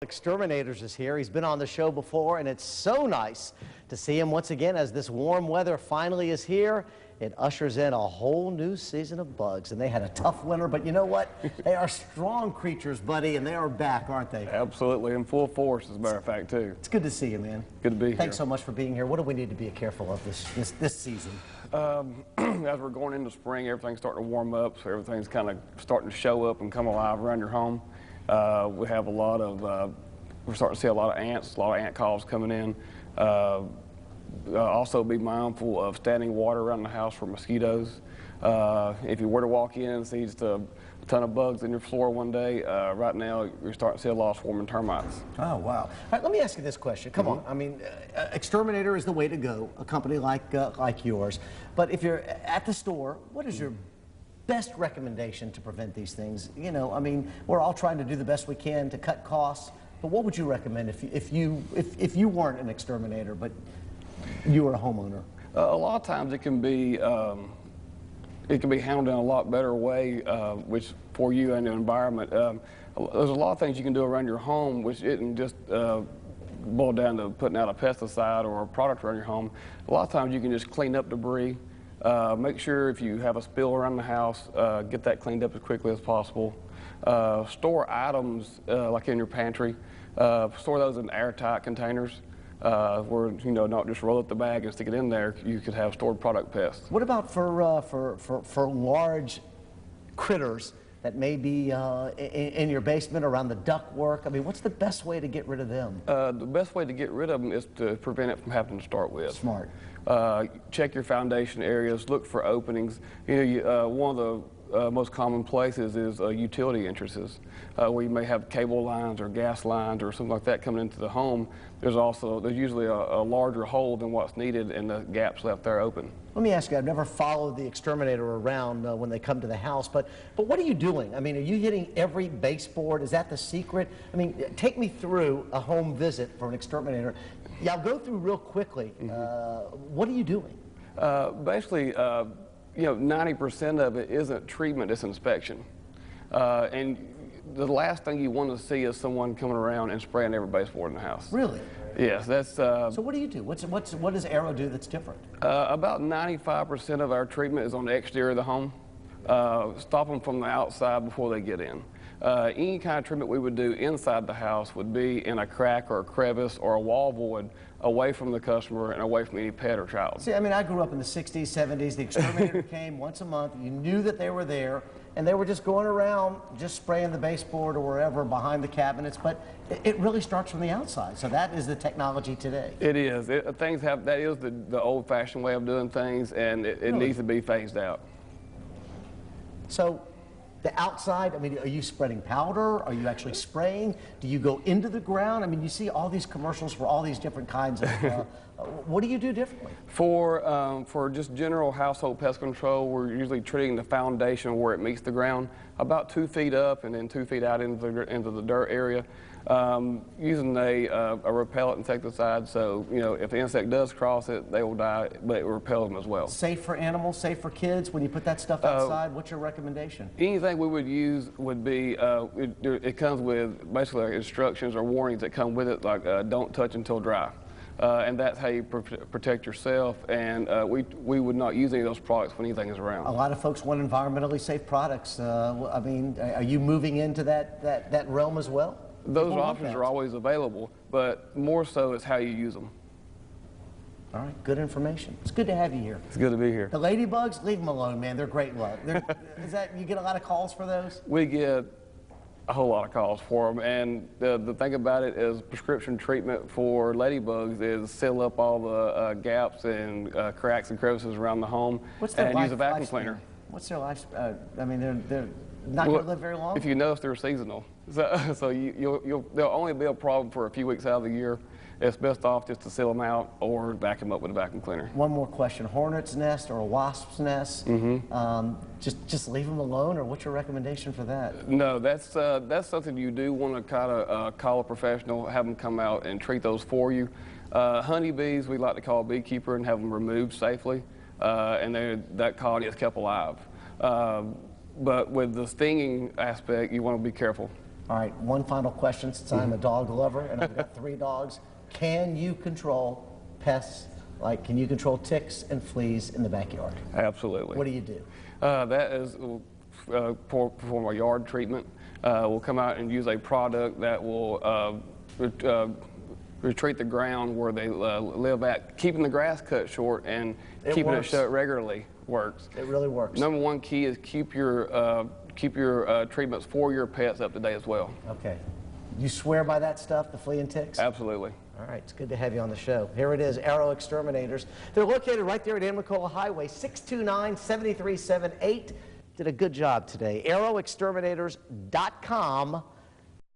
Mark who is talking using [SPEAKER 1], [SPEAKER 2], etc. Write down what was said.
[SPEAKER 1] Exterminators is here. He's been on the show before, and it's so nice to see him once again as this warm weather finally is here. It ushers in a whole new season of bugs, and they had a tough winter, but you know what? They are strong creatures, buddy, and they are back, aren't they?
[SPEAKER 2] Absolutely, in full force, as a matter of fact, too.
[SPEAKER 1] It's good to see you, man.
[SPEAKER 2] Good to be here.
[SPEAKER 1] Thanks so much for being here. What do we need to be careful of this season?
[SPEAKER 2] As we're going into spring, everything's starting to warm up, so everything's kind of starting to show up and come alive around your home. We have a lot of, we're starting to see a lot of ants, a lot of ant calls coming in. Also be mindful of standing water around the house for mosquitoes. If you were to walk in and see just a ton of bugs in your floor one day, right now you're starting to see a lot of swarming termites.
[SPEAKER 1] Oh, wow. All right, let me ask you this question. Come on. I mean, Exterminator is the way to go, a company like yours. But if you're at the store, what is your best recommendation to prevent these things? You know, I mean, we're all trying to do the best we can to cut costs, but what would you recommend if you weren't an exterminator, but you were a homeowner?
[SPEAKER 2] A lot of times it can be handled in a lot better way, which for you and the environment. There's a lot of things you can do around your home, which isn't just boil down to putting out a pesticide or a product around your home. A lot of times you can just clean up debris. Make sure if you have a spill around the house, get that cleaned up as quickly as possible. Store items like in your pantry. Store those in airtight containers where, you know, not just roll up the bag and stick it in there. You could have stored product pests.
[SPEAKER 1] What about for large critters that may be in your basement around the ductwork? I mean, what's the best way to get rid of them?
[SPEAKER 2] The best way to get rid of them is to prevent it from happening to start with.
[SPEAKER 1] Smart.
[SPEAKER 2] Check your foundation areas, look for openings. You know, one of the most common places is utility entrances, where you may have cable lines or gas lines or something like that coming into the home. There's usually a larger hole than what's needed, and the gaps left there open. Let
[SPEAKER 1] me ask you, I've never followed the exterminator around when they come to the house, but what are you doing? I mean, are you hitting every baseboard? Is that the secret? I mean, take me through a home visit for an exterminator. Yeah, I'll go through real quickly. What are you doing?
[SPEAKER 2] Basically, you know, 90% of it isn't treatment, it's inspection. And the last thing you want to see is someone coming around and spraying every baseboard in the house.
[SPEAKER 1] Really?
[SPEAKER 2] Yes, that's...
[SPEAKER 1] So what do you do? What does Arrow do that's different?
[SPEAKER 2] About 95% of our treatment is on the exterior of the home. Stop them from the outside before they get in. Any kind of treatment we would do inside the house would be in a crack or a crevice or a wall void, away from the customer and away from any pet or child.
[SPEAKER 1] See, I mean, I grew up in the 60s, 70s. The exterminator came once a month. You knew that they were there, and they were just going around, just spraying the baseboard or wherever behind the cabinets. But it really starts from the outside. So that is the technology today.
[SPEAKER 2] It is. That is the old-fashioned way of doing things, and it needs to be phased out.
[SPEAKER 1] So the outside, I mean, are you spreading powder? Are you actually spraying? Do you go into the ground? I mean, you see all these commercials for all these different kinds of, what do you do differently?
[SPEAKER 2] For just general household pest control, we're usually treating the foundation where it meets the ground, about 2 feet up and then 2 feet out into the dirt area. Using a repellent insecticide, so, you know, if the insect does cross it, they will die, but it will repel them as well.
[SPEAKER 1] Safe for animals, safe for kids when you put that stuff outside? What's your recommendation?
[SPEAKER 2] Anything we would use would be, it comes with basically instructions or warnings that come with it, like don't touch until dry. And that's how you protect yourself, and we would not use any of those products when anything is around.
[SPEAKER 1] A lot of folks want environmentally safe products. I mean, are you moving into that realm as well?
[SPEAKER 2] Those options are always available, but more so it's how you use them.
[SPEAKER 1] All right, good information. It's good to have you here.
[SPEAKER 2] It's good to be here.
[SPEAKER 1] The ladybugs, leave them alone, man. They're great luck. You get a lot of calls for those?
[SPEAKER 2] We get a whole lot of calls for them, and the thing about it is prescription treatment for ladybugs is seal up all the gaps and cracks and crevices around the home and use a vacuum cleaner.
[SPEAKER 1] What's their life? I mean, they're not going to live very long?
[SPEAKER 2] If you notice, they're seasonal. So they'll only be a problem for a few weeks out of the year. It's best off just to seal them out or vacuum up with a vacuum cleaner.
[SPEAKER 1] One more question. Hornet's nest or a wasp's nest, just leave them alone, or what's your recommendation for that?
[SPEAKER 2] No, that's something you do want to kind of call a professional, have them come out and treat those for you. Honeybees, we like to call a beekeeper and have them removed safely, and that colony is kept alive. But with the stinging aspect, you want to be careful.
[SPEAKER 1] All right, one final question, since I'm a dog lover and I've got 3 dogs. Can you control pests? Like, can you control ticks and fleas in the backyard?
[SPEAKER 2] Absolutely.
[SPEAKER 1] What do you do?
[SPEAKER 2] That is perform a yard treatment. We'll come out and use a product that will retreat the ground where they live at. Keeping the grass cut short and keeping it shut regularly works.
[SPEAKER 1] It really works.
[SPEAKER 2] Number one key is keep your treatments for your pets up to date as well.
[SPEAKER 1] Okay. You swear by that stuff, the flea and ticks?
[SPEAKER 2] Absolutely.
[SPEAKER 1] All right, it's good to have you on the show. Here it is, Arrow Exterminators. They're located right there at Amnicola Highway, 629-7378. Did a good job today. ArrowExterminators.com.